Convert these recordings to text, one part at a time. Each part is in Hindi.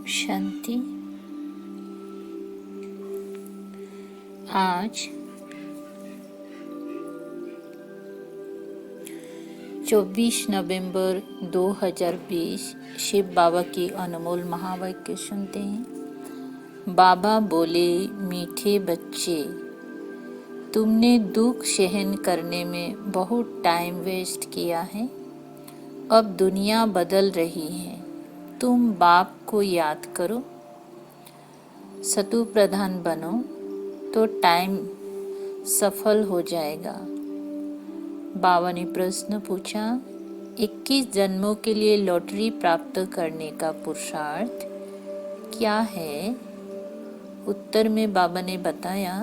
शांति। आज 24 नवंबर 2020 शिव बाबा की अनमोल महावाक्य सुनते हैं। बाबा बोले, मीठे बच्चे, तुमने दुख सहन करने में बहुत टाइम वेस्ट किया है। अब दुनिया बदल रही है, तुम बाप को याद करो, सतु प्रधान बनो तो टाइम सफल हो जाएगा। बाबा ने प्रश्न पूछा, 21 जन्मों के लिए लॉटरी प्राप्त करने का पुरुषार्थ क्या है? उत्तर में बाबा ने बताया,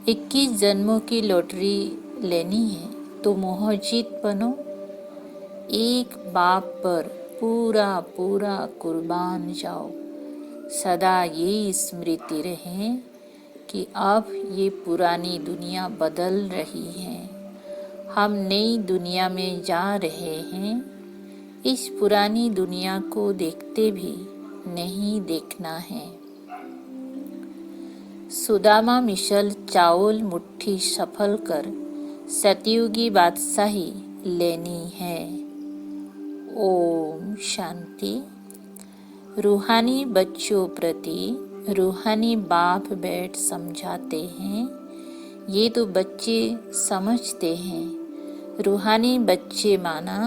21 जन्मों की लॉटरी लेनी है तो मोहजित बनो, एक बाप पर पूरा पूरा कुर्बान जाओ। सदा ये स्मृति रहे कि अब ये पुरानी दुनिया बदल रही है, हम नई दुनिया में जा रहे हैं। इस पुरानी दुनिया को देखते भी नहीं देखना है। सुदामा मिशल चावल मुट्ठी सफल कर सतयुगी बादशाही लेनी है। ओम शांति। रूहानी बच्चों प्रति रूहानी बाप बैठ समझाते हैं। ये तो बच्चे समझते हैं। रूहानी बच्चे माना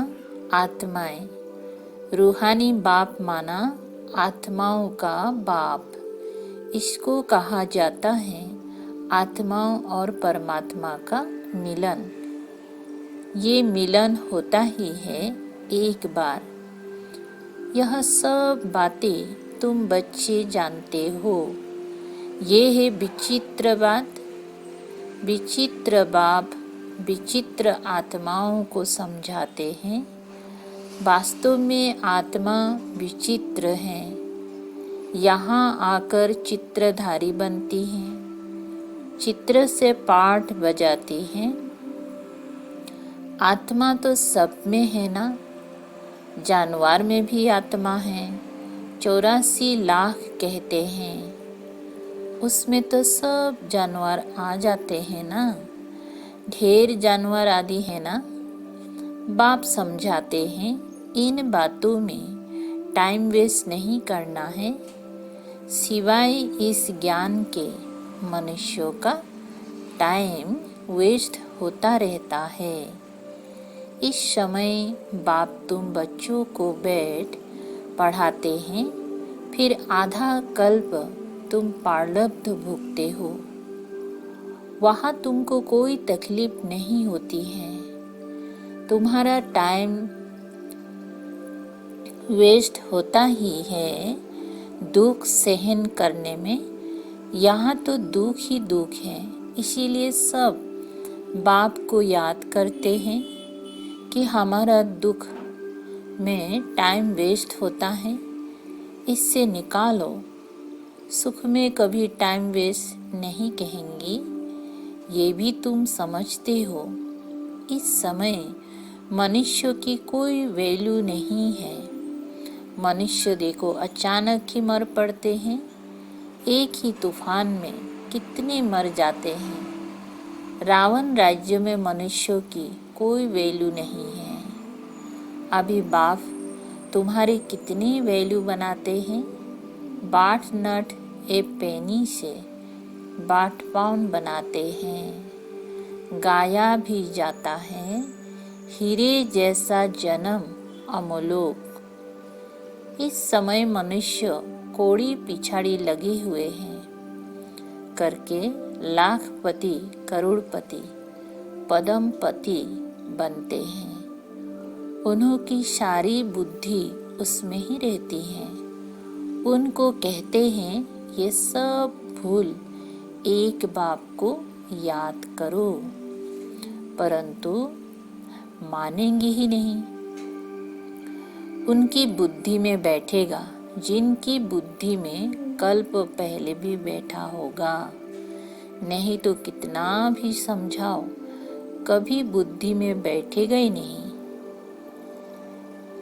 आत्माएं, रूहानी बाप माना आत्माओं का बाप। इसको कहा जाता है आत्माओं और परमात्मा का मिलन। ये मिलन होता ही है एक बार। यह सब बातें तुम बच्चे जानते हो। ये है विचित्र बात। विचित्र बाप विचित्र आत्माओं को समझाते हैं। वास्तव में आत्मा विचित्र है। यहाँ आकर चित्रधारी बनती हैं, चित्र से पाठ बजाती हैं। आत्मा तो सब में है ना। जानवर में भी आत्मा है। 84 लाख कहते हैं, उसमें तो सब जानवर आ जाते हैं ना। ढेर जानवर आदि है ना। बाप समझाते हैं, इन बातों में टाइम वेस्ट नहीं करना है। सिवाय इस ज्ञान के मनुष्यों का टाइम वेस्ट होता रहता है। इस समय बाप तुम बच्चों को बैठ पढ़ाते हैं, फिर आधा कल्प तुम प्रारब्ध भुगते हो। वहाँ तुमको कोई तकलीफ नहीं होती है। तुम्हारा टाइम वेस्ट होता ही है दुख सहन करने में। यहाँ तो दुख ही दुख है। इसीलिए सब बाप को याद करते हैं कि हमारा दुख में टाइम वेस्ट होता है, इससे निकालो। सुख में कभी टाइम वेस्ट नहीं कहेंगी, ये भी तुम समझते हो। इस समय मनुष्य की कोई वैल्यू नहीं है। मनुष्य देखो अचानक ही मर पड़ते हैं। एक ही तूफान में कितने मर जाते हैं। रावण राज्य में मनुष्यों की कोई वैल्यू नहीं है। अभी बाप तुम्हारी कितनी वैल्यू बनाते हैं। बाट नट ए पेनी से बाट पाउंड बनाते हैं। गाया भी जाता है हीरे जैसा जन्म अमोलोक। इस समय मनुष्य कोड़ी पिछाड़ी लगे हुए हैं करके लाखपति करोड़पति पदमपति बनते हैं। उन्हों की सारी बुद्धि उसमें ही रहती है। उनको कहते हैं ये सब भूल एक बाप को याद करो, परंतु मानेंगे ही नहीं। उनकी बुद्धि में बैठेगा जिनकी बुद्धि में कल्प पहले भी बैठा होगा। नहीं तो कितना भी समझाओ, कभी बुद्धि में बैठेगा ही नहीं।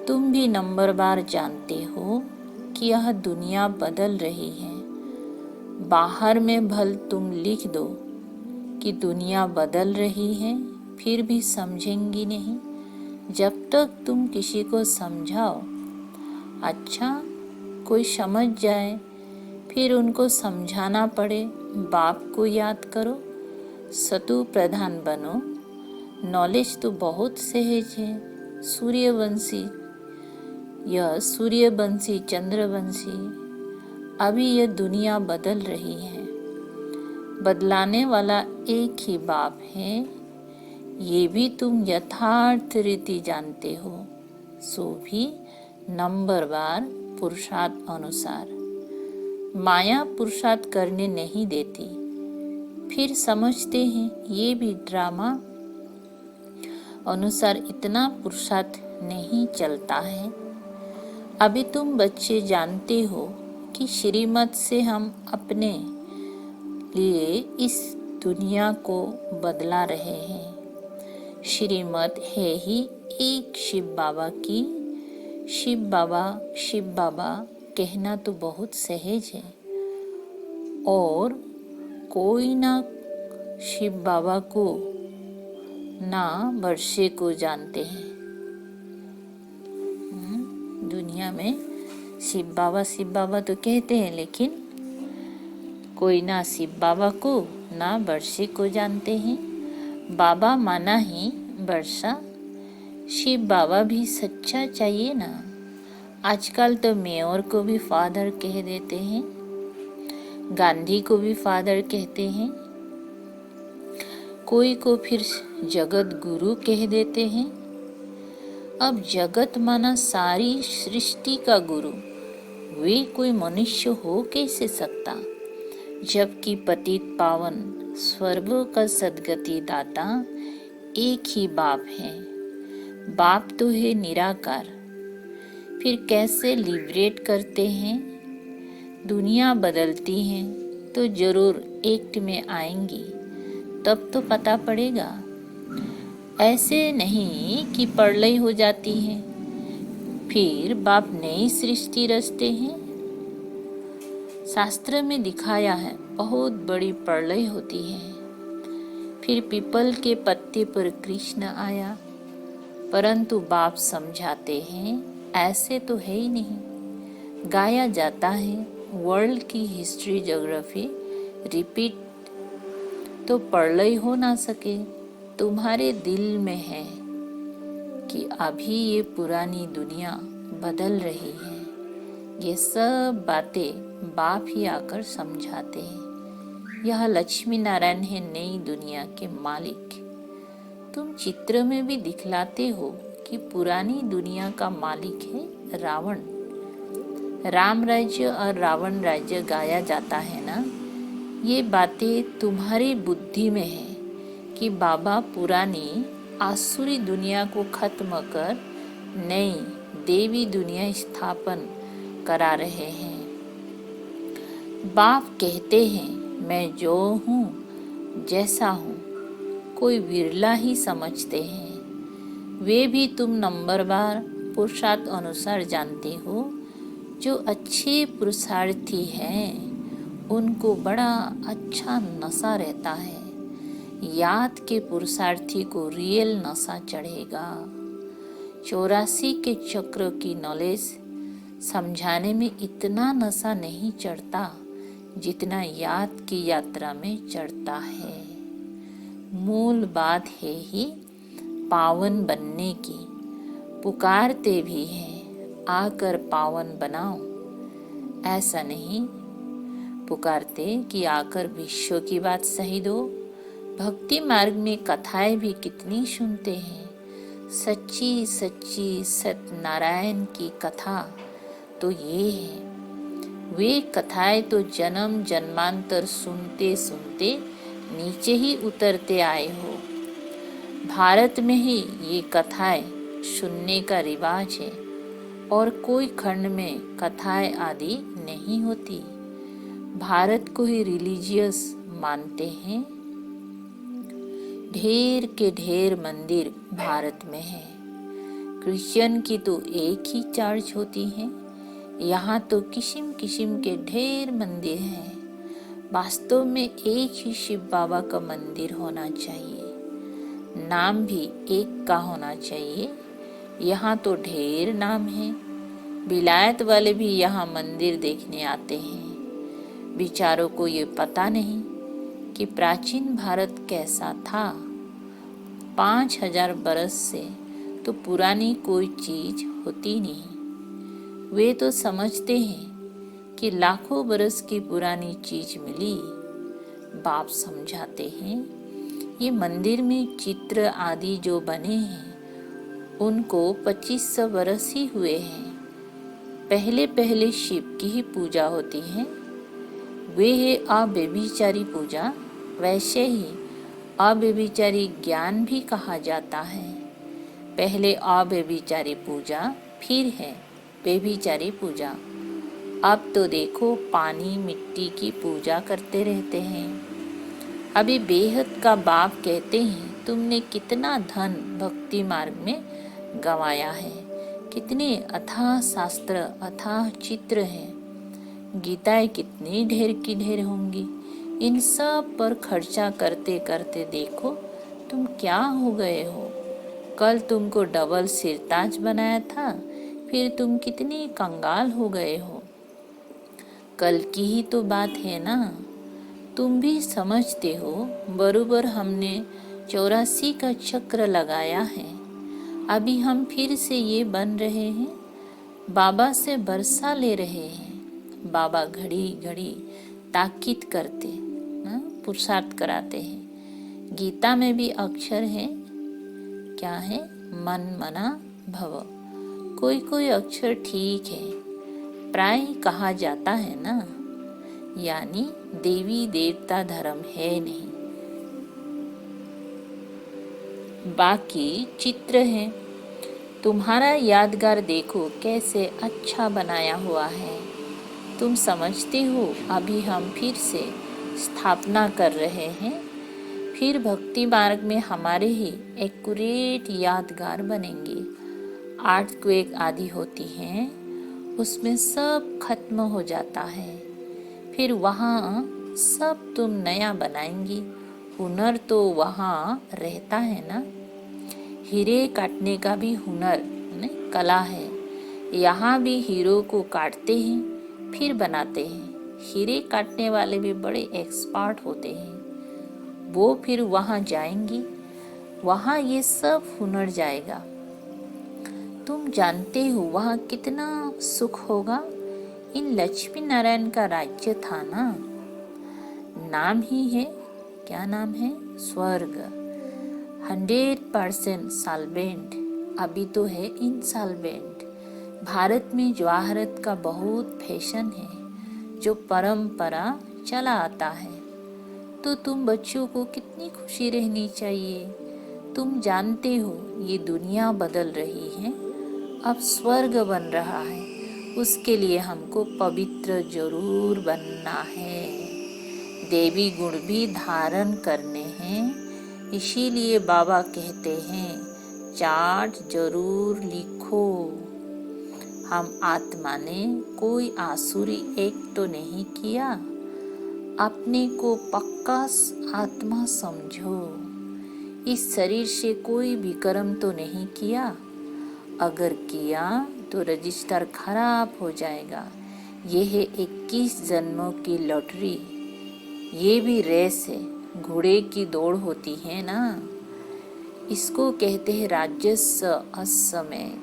तुम भी नंबर बार जानते हो कि यह दुनिया बदल रही है। बाहर में भल तुम लिख दो कि दुनिया बदल रही है, फिर भी समझेंगी नहीं। जब तक तुम किसी को समझाओ, अच्छा कोई समझ जाए, फिर उनको समझाना पड़े। बाप को याद करो, सतु प्रधान बनो। नॉलेज तो बहुत सहज है। सूर्यवंशी, यह सूर्यवंशी, चंद्रवंशी, अभी यह दुनिया बदल रही है। बदलाने वाला एक ही बाप है, ये भी तुम यथार्थ रीति जानते हो। सो भी नंबरवार पुरुषार्थ अनुसार। माया पुरुषार्थ करने नहीं देती। फिर समझते हैं ये भी ड्रामा अनुसार इतना पुरुषार्थ नहीं चलता है। अभी तुम बच्चे जानते हो कि श्रीमत से हम अपने लिए इस दुनिया को बदला रहे हैं। श्रीमत है ही एक शिव बाबा की। शिव बाबा कहना तो बहुत सहज है, और कोई ना शिव बाबा को ना वर्षे को जानते हैं। दुनिया में शिव बाबा तो कहते हैं, लेकिन कोई ना शिव बाबा को ना वर्षे को जानते हैं। बाबा माना ही वर्षा। शिव बाबा भी सच्चा चाहिए ना। आजकल तो मेयर को भी फादर कह देते हैं, गांधी को भी फादर कहते हैं, कोई को फिर जगत गुरु कह देते हैं। अब जगत माना सारी सृष्टि का गुरु, वे कोई मनुष्य हो कैसे सकता, जबकि पतित पावन स्वर्ग का सदगति दाता एक ही बाप है। बाप तो है निराकार। फिर कैसे लिबरेट करते हैं। दुनिया बदलती है तो जरूर एक्ट में आएंगी, तब तो पता पड़ेगा। ऐसे नहीं कि प्रलय हो जाती है, फिर बाप नई सृष्टि रचते हैं। शास्त्र में दिखाया है बहुत बड़ी प्रलय होती है। फिर पीपल के पत्ते पर कृष्ण आया, परंतु बाप समझाते हैं ऐसे तो है ही नहीं। गाया जाता है वर्ल्ड की हिस्ट्री ज्योग्राफी रिपीट, तो प्रलय हो ना सके। तुम्हारे दिल में है कि अभी ये पुरानी दुनिया बदल रही है। ये सब बातें बाप ही आकर समझाते हैं। यह लक्ष्मी नारायण है नई दुनिया के मालिक। तुम चित्र में भी दिखलाते हो कि पुरानी दुनिया का मालिक है रावण। राम राज्य और रावण राज्य गाया जाता है ना। ये बातें तुम्हारी बुद्धि में है कि बाबा पुरानी आसुरी दुनिया को खत्म कर नई देवी दुनिया स्थापन करा रहे हैं। बाप कहते हैं मैं जो हूँ जैसा हूँ, कोई विरला ही समझते हैं। वे भी तुम नंबरवार पुरुषार्थ अनुसार जानते हो। जो अच्छे पुरुषार्थी हैं उनको बड़ा अच्छा नशा रहता है। याद के पुरुषार्थी को रियल नशा चढ़ेगा। 84 के चक्र की नॉलेज समझाने में इतना नशा नहीं चढ़ता जितना याद की यात्रा में चढ़ता है। मूल बात है ही पावन बनने की। पुकारते भी हैं आकर पावन बनाओ, ऐसा नहीं पुकारते कि आकर विश्व की बात सही दो। भक्ति मार्ग में कथाएं भी कितनी सुनते हैं। सच्ची सच्ची सत्यनारायण की कथा तो ये है। वे कथाएं तो जन्म जन्मांतर सुनते सुनते नीचे ही उतरते आए हो। भारत में ही ये कथाएं सुनने का रिवाज है, और कोई खंड में कथाएं आदि नहीं होती। भारत को ही रिलीजियस मानते हैं। ढेर के ढेर मंदिर भारत में है। क्रिश्चियन की तो एक ही चर्च होती है। यहाँ तो किस्म किस्म के ढेर मंदिर हैं। वास्तव में एक ही शिव बाबा का मंदिर होना चाहिए, नाम भी एक का होना चाहिए। यहाँ तो ढेर नाम है। विलायत वाले भी यहाँ मंदिर देखने आते हैं। बेचारों को ये पता नहीं कि प्राचीन भारत कैसा था। 5000 बरस से तो पुरानी कोई चीज होती नहीं। वे तो समझते हैं कि लाखों बरस की पुरानी चीज मिली। बाप समझाते हैं ये मंदिर में चित्र आदि जो बने हैं उनको 2500 बरस ही हुए हैं। पहले पहले शिव की ही पूजा होती है, वे है अव्यभिचारी पूजा। वैसे ही अव्यभिचारी ज्ञान भी कहा जाता है। पहले अव्यभिचारी पूजा, फिर है व्यभिचारी पूजा। अब तो देखो पानी मिट्टी की पूजा करते रहते हैं। अभी बेहद का बाप कहते हैं तुमने कितना धन भक्ति मार्ग में गंवाया है। कितने अथाह शास्त्र अथाह चित्र हैं। गीताएं कितनी ढेर की ढेर होंगी। इन सब पर खर्चा करते करते देखो तुम क्या हो गए हो। कल तुमको डबल सिरताज बनाया था, फिर तुम कितनी कंगाल हो गए हो। कल की ही तो बात है ना। तुम भी समझते हो बरोबर हमने 84 का चक्र लगाया है। अभी हम फिर से ये बन रहे हैं। बाबा से बरसा ले रहे हैं। बाबा घड़ी घड़ी ताकीद करते, पुरुषार्थ कराते हैं। गीता में भी अक्षर है, क्या है? मन मना भव। कोई कोई अक्षर ठीक है, प्राय कहा जाता है ना, यानी देवी देवता धर्म है नहीं। बाकी चित्र है। तुम्हारा यादगार देखो कैसे अच्छा बनाया हुआ है। तुम समझते हो अभी हम फिर से स्थापना कर रहे हैं। फिर भक्ति मार्ग में हमारे ही एक्यूरेट यादगार बनेंगे। अर्थक्वेक आदि होती हैं, उसमें सब खत्म हो जाता है। फिर वहाँ सब तुम नया बनाएंगी। हुनर तो वहाँ रहता है ना। हीरे काटने का भी हुनर कला है। यहाँ भी हीरो को काटते हैं फिर बनाते हैं। हीरे काटने वाले भी बड़े एक्सपर्ट होते हैं। वो फिर वहाँ जाएंगी, वहाँ ये सब हुनर जाएगा। तुम जानते हो वहाँ कितना सुख होगा। इन लक्ष्मी नारायण का राज्य था ना, नाम ही है, क्या नाम है? स्वर्ग। 100% सॉल्वेंट, अभी तो है इनसॉल्वेंट। भारत में जवाहरत का बहुत फैशन है जो परंपरा चला आता है। तो तुम बच्चों को कितनी खुशी रहनी चाहिए। तुम जानते हो ये दुनिया बदल रही है, अब स्वर्ग बन रहा है। उसके लिए हमको पवित्र जरूर बनना है। देवी गुण भी धारण करने हैं। इसीलिए बाबा कहते हैं चार्ट जरूर लिखो। हम आत्मा ने कोई आसुरी एक्ट तो नहीं किया। अपने को पक्का आत्मा समझो। इस शरीर से कोई भी कर्म तो नहीं किया। अगर किया तो रजिस्टर खराब हो जाएगा। ये है 21 जन्मों की लॉटरी। ये भी रेस है, घोड़े की दौड़ होती है ना। इसको कहते हैं राजस्व अस्य में।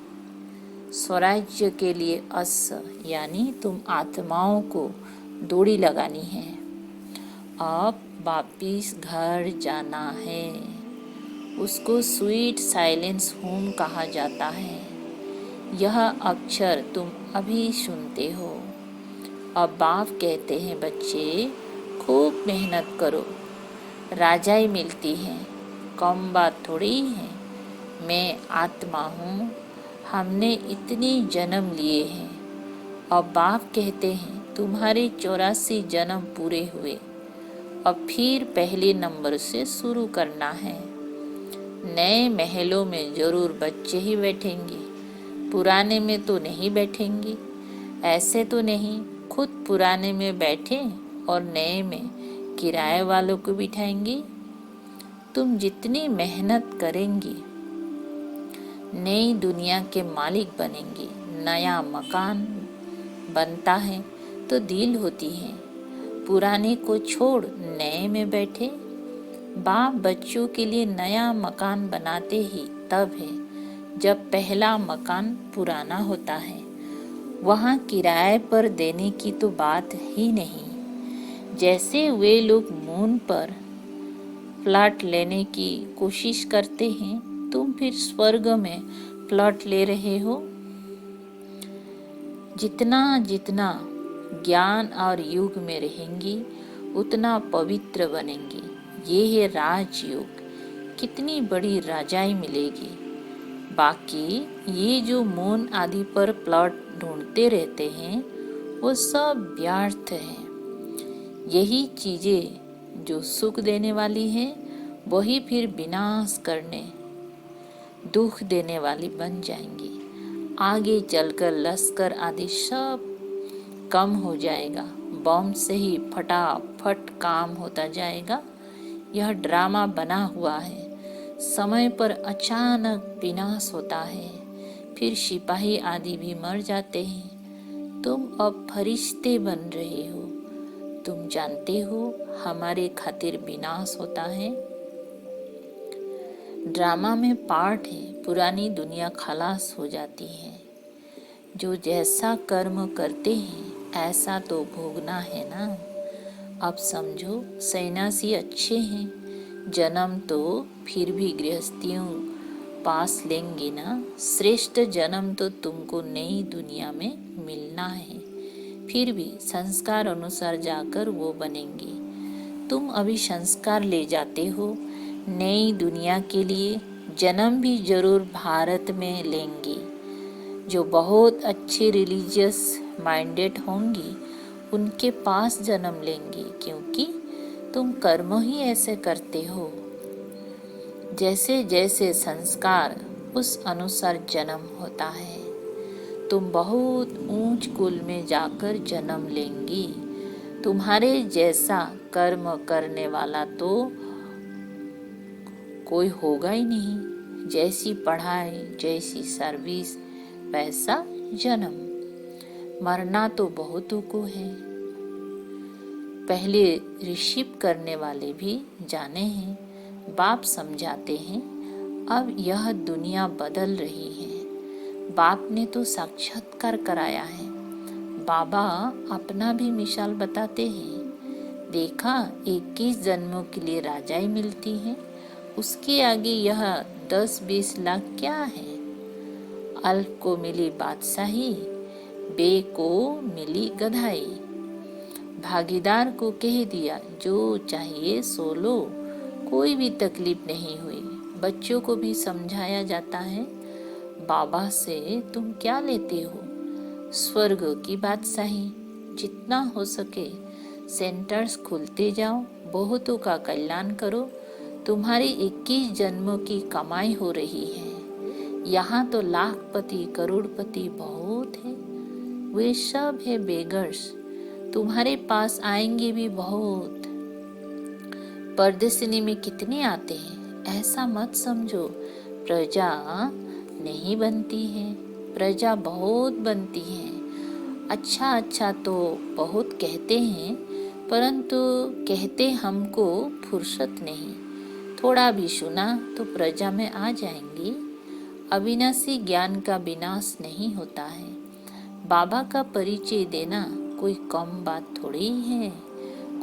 स्वराज्य के लिए अस्य यानी तुम आत्माओं को दौड़ी लगानी है। अब वापिस घर जाना है। उसको स्वीट साइलेंस होम कहा जाता है। यह अक्षर तुम अभी सुनते हो। अब बाप कहते हैं बच्चे खूब मेहनत करो, राजाई मिलती है, कम बात थोड़ी है। मैं आत्मा हूँ, हमने इतनी जन्म लिए हैं। अब बाप कहते हैं तुम्हारे 84 जन्म पूरे हुए। अब फिर पहले नंबर से शुरू करना है। नए महलों में जरूर बच्चे ही बैठेंगे, पुराने में तो नहीं बैठेंगे। ऐसे तो नहीं खुद पुराने में बैठे और नए में किराए वालों को बिठाएंगी। तुम जितनी मेहनत करेंगी नई दुनिया के मालिक बनेंगी। नया मकान बनता है तो दिल होती है, पुराने को छोड़ नए में बैठे। बाप बच्चों के लिए नया मकान बनाते ही तब है जब पहला मकान पुराना होता है। वहाँ किराए पर देने की तो बात ही नहीं। जैसे वे लोग मून पर प्लॉट लेने की कोशिश करते हैं, तुम फिर स्वर्ग में प्लॉट ले रहे हो। जितना जितना ज्ञान और युग में रहेंगी उतना पवित्र बनेंगी। ये है राजयोग। कितनी बड़ी राजाई मिलेगी। बाकी ये जो मून आदि पर प्लॉट ढूंढते रहते हैं वो सब व्यर्थ है। यही चीजें जो सुख देने वाली है वही फिर विनाश करने दुख देने वाली बन जाएंगी। आगे चलकर लश्कर आदि सब कम हो जाएगा। बम से ही फटाफट काम होता जाएगा। यह ड्रामा बना हुआ है। समय पर अचानक विनाश होता है, फिर सिपाही आदि भी मर जाते हैं। तुम अब फरिश्ते बन रहे हो। तुम जानते हो हमारे खातिर विनाश होता है। ड्रामा में पार्ट है, पुरानी दुनिया खलास हो जाती है। जो जैसा कर्म करते हैं ऐसा तो भोगना है ना। अब समझो सन्यासी अच्छे हैं, जन्म तो फिर भी गृहस्थियों पास लेंगे ना। श्रेष्ठ जन्म तो तुमको नई दुनिया में मिलना है, फिर भी संस्कार अनुसार जाकर वो बनेंगे। तुम अभी संस्कार ले जाते हो नई दुनिया के लिए। जन्म भी जरूर भारत में लेंगे। जो बहुत अच्छे रिलीजियस माइंडेड होंगी उनके पास जन्म लेंगे, क्योंकि तुम कर्म ही ऐसे करते हो। जैसे जैसे संस्कार उस अनुसार जन्म होता है। तुम बहुत ऊंच कुल में जाकर जन्म लेंगी। तुम्हारे जैसा कर्म करने वाला तो कोई होगा ही नहीं। जैसी पढ़ाई, जैसी सर्विस, वैसा जन्म। मरना तो बहुतों को है। पहले रिसीव करने वाले भी जाने हैं। बाप समझाते हैं अब यह दुनिया बदल रही है। बाप ने तो साक्षात्कार कराया है। बाबा अपना भी मिसाल बताते हैं। देखा 21 जन्मों के लिए राजाई मिलती है, उसके आगे यह 10-20 लाख क्या है। अल्फ को मिली बादशाही, बे को मिली गधाई। भागीदार को कह दिया जो चाहिए सो लो, कोई भी तकलीफ नहीं हुई। बच्चों को भी समझाया जाता है बाबा से तुम क्या लेते हो, स्वर्ग की बादशाही। जितना हो सके सेंटर्स खुलते जाओ, बहुतों का कल्याण करो। तुम्हारी 21 जन्मों की कमाई हो रही है। यहाँ तो लाखपति करोड़पति बहुत है, वे सब है बेगर्स। तुम्हारे पास आएंगे भी बहुत। परदेशनी में कितने आते हैं, ऐसा मत समझो प्रजा नहीं बनती है। प्रजा बहुत बनती है। अच्छा अच्छा तो बहुत कहते हैं, परंतु कहते हमको फुर्सत नहीं। थोड़ा भी सुना तो प्रजा में आ जाएंगी। अविनाशी ज्ञान का विनाश नहीं होता है। बाबा का परिचय देना कोई कम बात थोड़ी है।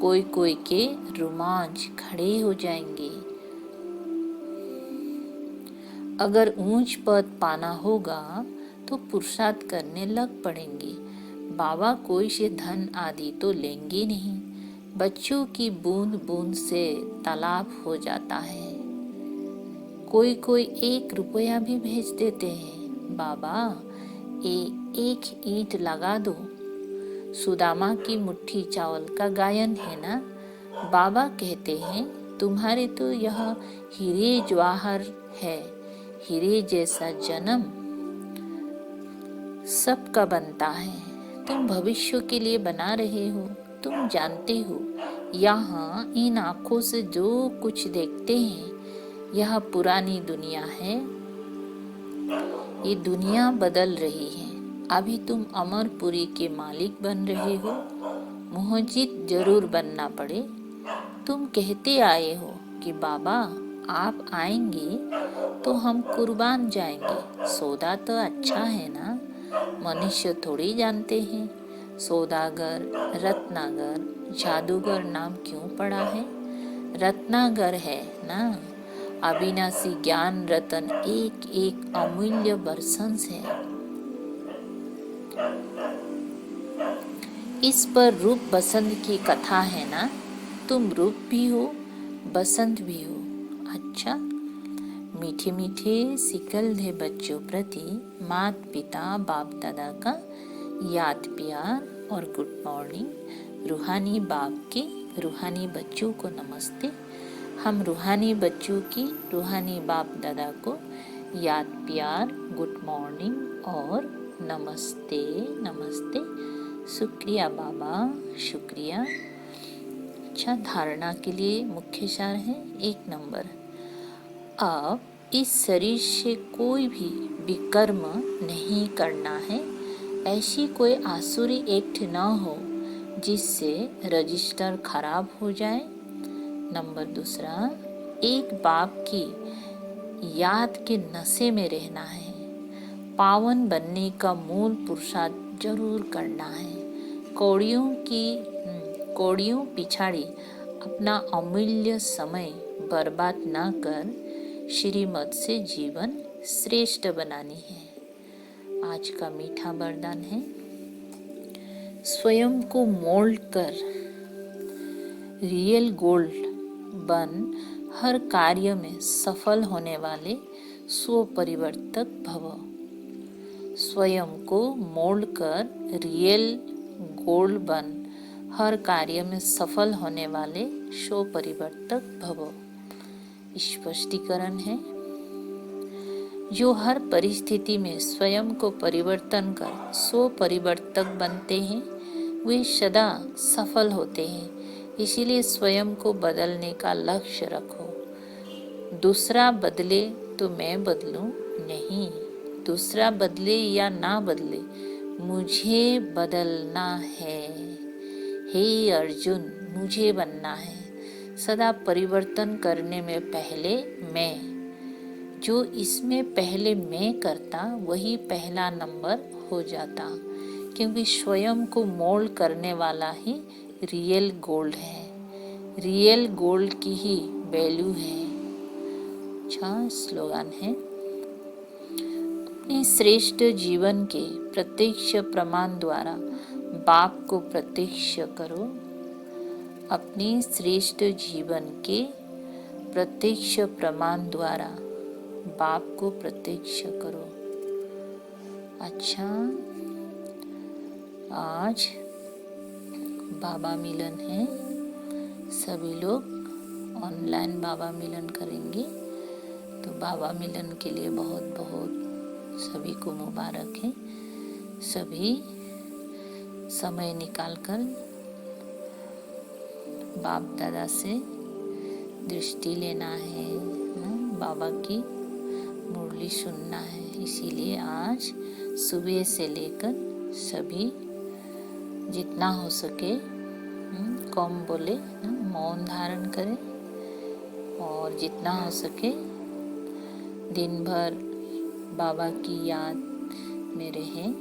कोई कोई के रोमांच खड़े हो जाएंगे। अगर ऊंच पद पाना होगा तो पुरुषार्थ करने लग पड़ेंगे। बाबा कोई से धन आदि तो लेंगे नहीं। बच्चों की बूंद बूंद से तालाब हो जाता है। कोई कोई 1 रुपया भी भेज देते हैं। बाबा एक ईंट लगा दो। सुदामा की मुट्ठी चावल का गायन है ना। बाबा कहते हैं तुम्हारे तो यह हीरे जवाहर है। हीरे जैसा जन्म सबका बनता है। तुम भविष्य के लिए बना रहे हो। तुम जानते हो, यहाँ इन आँखों से जो कुछ देखते हैं यह पुरानी दुनिया है। ये दुनिया बदल रही है। अभी तुम अमरपुरी के मालिक बन रहे हो। मोहजित जरूर बनना पड़े। तुम कहते आए हो कि बाबा आप आएंगे तो हम कुर्बान जाएंगे। सौदा तो अच्छा है ना, मनुष्य थोड़ी जानते हैं। सौदागर, रत्नागर, जादूगर नाम क्यों पड़ा है? रत्नागर है ना। अविनाशी ज्ञान रतन एक एक अमूल्य बरसंस है। इस पर रूप बसंत की कथा है ना। तुम रूप भी हो, बसंत भी हो। अच्छा, मीठे मीठे सिकलधे बच्चों प्रति मात पिता बाप दादा का याद प्यार और गुड मॉर्निंग। रूहानी बाप के रूहानी बच्चों को नमस्ते। हम रूहानी बच्चों की रूहानी बाप दादा को याद प्यार, गुड मॉर्निंग और नमस्ते नमस्ते। शुक्रिया बाबा, शुक्रिया। अच्छा, धारणा के लिए मुख्य सार है 1 नंबर। अब इस शरीर से कोई भी विकर्म नहीं करना है। ऐसी कोई आसुरी एक्ट न हो जिससे रजिस्टर खराब हो जाए। नंबर 2, एक बाप की याद के नशे में रहना है। पावन बनने का मूल पुरुषार्थ जरूर करना है। कौड़ियों पिछाड़ी अपना अमूल्य समय बर्बाद न कर श्रीमत से जीवन श्रेष्ठ बनानी है। आज का मीठा वरदान है, स्वयं को मोल्ड कर रियल गोल्ड बन हर कार्य में सफल होने वाले स्वपरिवर्तक भव। स्वयं को मोल्ड कर रियल गोल्ड बन हर कार्य में सफल होने वाले स्वपरिवर्तक भव। स्पष्टीकरण है, जो हर परिस्थिति में स्वयं को परिवर्तन कर स्वपरिवर्तक बनते हैं वे सदा सफल होते हैं। इसीलिए स्वयं को बदलने का लक्ष्य रखो। दूसरा बदले तो मैं बदलूं नहीं, दूसरा बदले या ना बदले, मुझे बदलना है। हे अर्जुन, मुझे बनना है। सदा परिवर्तन करने में पहले मैं, जो इसमें पहले मैं करता वही पहला नंबर हो जाता, क्योंकि स्वयं को मोल्ड करने वाला ही रियल गोल्ड है। रियल गोल्ड की ही वैल्यू है। अच्छा, स्लोगन है, अपने श्रेष्ठ जीवन के प्रत्यक्ष प्रमाण द्वारा बाप को प्रत्यक्ष करो। अपने श्रेष्ठ जीवन के प्रत्यक्ष प्रमाण द्वारा बाप को प्रत्यक्ष करो। अच्छा, आज बाबा मिलन है। सभी लोग ऑनलाइन बाबा मिलन करेंगे, तो बाबा मिलन के लिए बहुत बहुत सभी को मुबारक है। सभी समय निकालकर बाप दादा से दृष्टि लेना है, बाबा की मुरली सुनना है। इसीलिए आज सुबह से लेकर सभी जितना हो सके कम बोले, मौन धारण करें और जितना हो सके दिन भर बाबा की याद में रहें।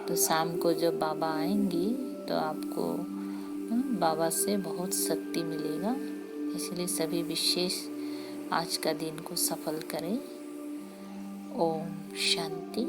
तो शाम को जब बाबा आएंगी तो आपको बाबा से बहुत शक्ति मिलेगा। इसलिए सभी विशेष आज का दिन को सफल करें। ओम शांति।